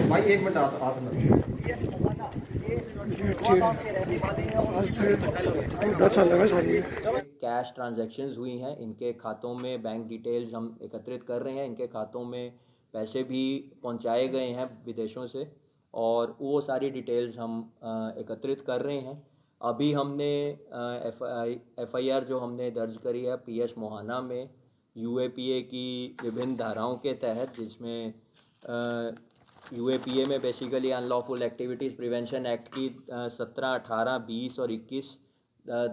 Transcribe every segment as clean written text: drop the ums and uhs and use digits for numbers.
भाई एक मिनट हाथ में कैश ट्रांजैक्शंस हुई हैं, इनके खातों में बैंक डिटेल्स हम एकत्रित कर रहे हैं, इनके खातों में पैसे भी पहुंचाए गए हैं विदेशों से, और वो सारी डिटेल्स हम एकत्रित कर रहे हैं। अभी हमने एफआईआर जो हमने दर्ज करी है पीएस मोहाना में यूएपीए की विभिन्न धाराओं के तहत, जिसमें यूएपीए में basically unlawful activities prevention act की 17, 18, 20 और 21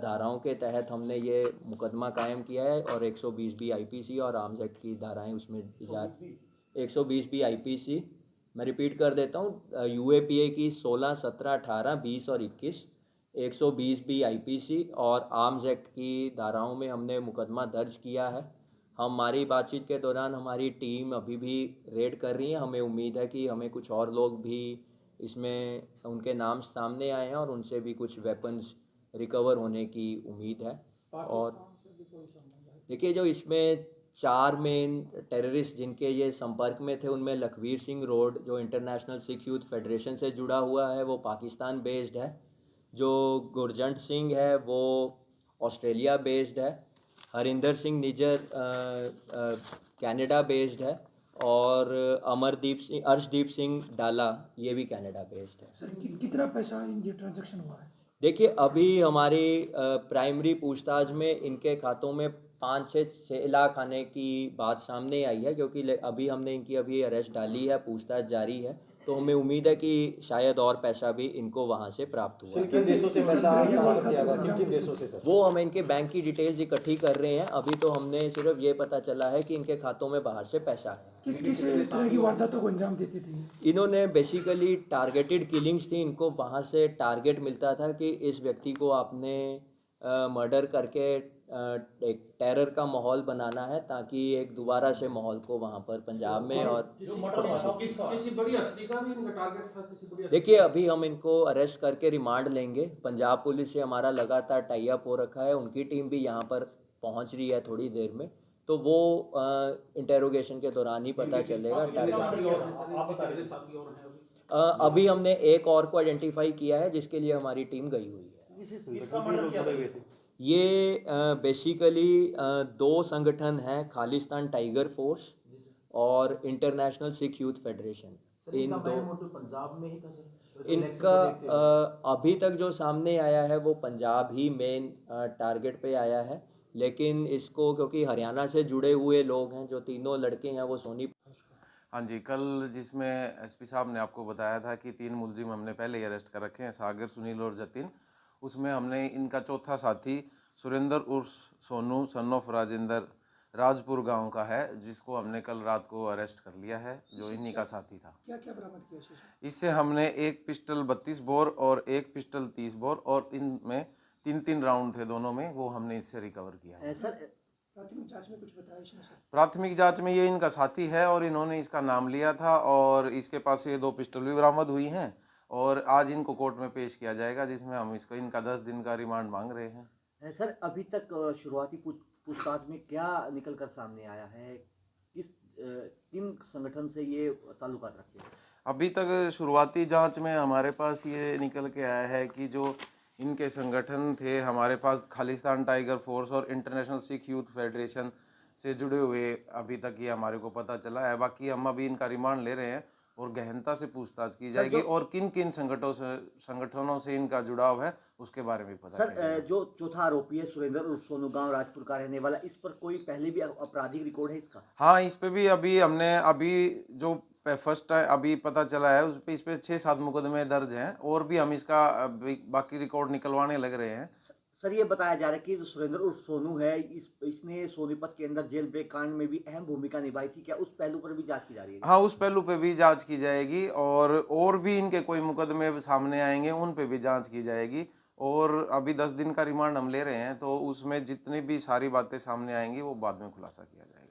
धाराओं के तहत हमने ये मुकदमा कायम किया है, और 120 बी आईपीसी और आर्म्स एक्ट की धाराएं उसमें इजाद 120 बी आईपीसी, मैं रिपीट कर देता हूँ, यूएपीए की 16, 17, 18, 20 और 21, 120 बी आईपीसी और आर्म्स एक्ट की धाराओं में हमने मुकदमा दर्ज किया है। हमारी बातचीत के दौरान हमारी टीम अभी भी रेड कर रही है, हमें उम्मीद है कि हमें कुछ और लोग भी इसमें उनके नाम सामने आए हैं और उनसे भी कुछ वेपन्स रिकवर होने की उम्मीद है। और देखिए, जो इसमें 4 मेन टेररिस्ट जिनके ये संपर्क में थे, उनमें लखवीर सिंह रोड जो इंटरनेशनल सिख यूथ फेडरेशन से जुड़ा हुआ है, वो पाकिस्तान बेस्ड है। जो गुरजंट सिंह है वो ऑस्ट्रेलिया बेस्ड है। हरिंदर सिंह निजर कनाडा बेस्ड है, और अर्शदीप सिंह डाला ये भी कनाडा बेस्ड है। सर कितना पैसा ये ट्रांजैक्शन हुआ है? देखिए, अभी हमारी प्राइमरी पूछताछ में इनके खातों में 5 से 6 लाख आने की बात सामने आई है, क्योंकि अभी हमने इनकी अभी अरेस्ट डाली है, पूछताछ जारी है, तो हमें उम्मीद है कि शायद और पैसा भी इनको वहाँ से प्राप्त हुआ। किन देशों से पैसा ट्रांसफर किया गया, किन देशों से सर? वो हम इनके बैंक की डिटेल्स इकट्ठी कर रहे हैं। अभी तो हमने सिर्फ ये पता चला है कि इनके खातों में बाहर से पैसा है। किस किस तरह की वारदातों को अंजाम देती थी? इन्होंने बेसिकली टारगेटेड किलिंग्स थी, इनको वहाँ से टारगेट मिलता था कि इस व्यक्ति को आपने मर्डर करके एक टेरर का माहौल बनाना है, ताकि एक दोबारा से माहौल को वहाँ पर पंजाब में और किसी बड़ी हस्ती का भी इनका टारगेट था, किसी बड़ी हस्ती? देखिए, अभी हम इनको अरेस्ट करके रिमांड लेंगे। पंजाब पुलिस से हमारा लगातार टाई अप हो रखा है, उनकी टीम भी यहाँ पर पहुँच रही है थोड़ी देर में, तो वो इंटेरोगेशन के दौरान ही पता चलेगा। अभी हमने एक और को आइडेंटिफाई किया है जिसके लिए हमारी टीम गई हुई है। ये बेसिकली 2 संगठन हैं, खालिस्तान टाइगर फोर्स और इंटरनेशनल सिख यूथ फेडरेशन। इन दो पंजाब में ही था सर? इनका अभी तक जो सामने आया है वो पंजाब ही मेन टारगेट पे आया है, लेकिन इसको क्योंकि हरियाणा से जुड़े हुए लोग हैं, जो तीनों लड़के हैं वो सोनी। हाँ जी, कल जिसमें एसपी साहब ने आपको बताया था कि 3 मुलजिम हमने पहले ही अरेस्ट कर रखे हैं, सागर, सुनील और जतिन, उसमें हमने इनका चौथा साथी सुरेंद्र उर्फ सोनू सन ऑफ राजेंद्र राजपुर गांव का है, जिसको हमने कल रात को अरेस्ट कर लिया है, जो इन्हीं का साथी था। क्या क्या बरामद किया? इससे हमने एक पिस्टल 32 बोर और एक पिस्टल 30 बोर और इनमें 3-3 राउंड थे दोनों में, वो हमने इससे रिकवर किया। सर प्राथमिक जांच में कुछ बताया इसने? सर प्राथमिक जांच में ये इनका साथी है और इन्होंने इसका नाम लिया था, और इसके पास से 2 पिस्टल भी बरामद हुई हैं, और आज इनको कोर्ट में पेश किया जाएगा, जिसमें हम इसको इनका 10 दिन का रिमांड मांग रहे हैं। सर अभी तक शुरुआती पूछताछ में क्या निकल कर सामने आया है? किन संगठन से ये ताल्लुकात रखते हैं? अभी तक शुरुआती जांच में हमारे पास ये निकल के आया है कि जो इनके संगठन थे हमारे पास खालिस्तान टाइगर फोर्स और इंटरनेशनल सिख यूथ फेडरेशन से जुड़े हुए, अभी तक ये हमारे को पता चला है। बाकी हम अभी इनका रिमांड ले रहे हैं और गहनता से पूछताछ की जाएगी, और किन किन संगठनों से इनका जुड़ाव है उसके बारे में पता सर चलेगा। जो चौथा आरोपी है सुरेंद्र उर्फ सोनू, गांव राजपुर का रहने वाला, इस पर कोई पहले भी आपराधिक रिकॉर्ड है इसका? हाँ, इस पे भी अभी जो फर्स्ट टाइम अभी पता चला है उस पे इस पे 6-7 मुकदमे दर्ज हैं, और भी हम इसका बाकी रिकॉर्ड निकलवाने लग रहे हैं। सर ये बताया जा रहा है कि जो सुरेंद्र उर्फ सोनू है, इसने सोनीपत के अंदर जेल ब्रेक कांड में भी अहम भूमिका निभाई थी, क्या उस पहलू पर भी जांच की जा रही है? हाँ, उस पहलू पे भी जांच की जाएगी, और भी इनके कोई मुकदमे सामने आएंगे उन पे भी जांच की जाएगी, और अभी 10 दिन का रिमांड हम ले रहे हैं, तो उसमें जितनी भी सारी बातें सामने आएंगी वो बाद में खुलासा किया जाएगा।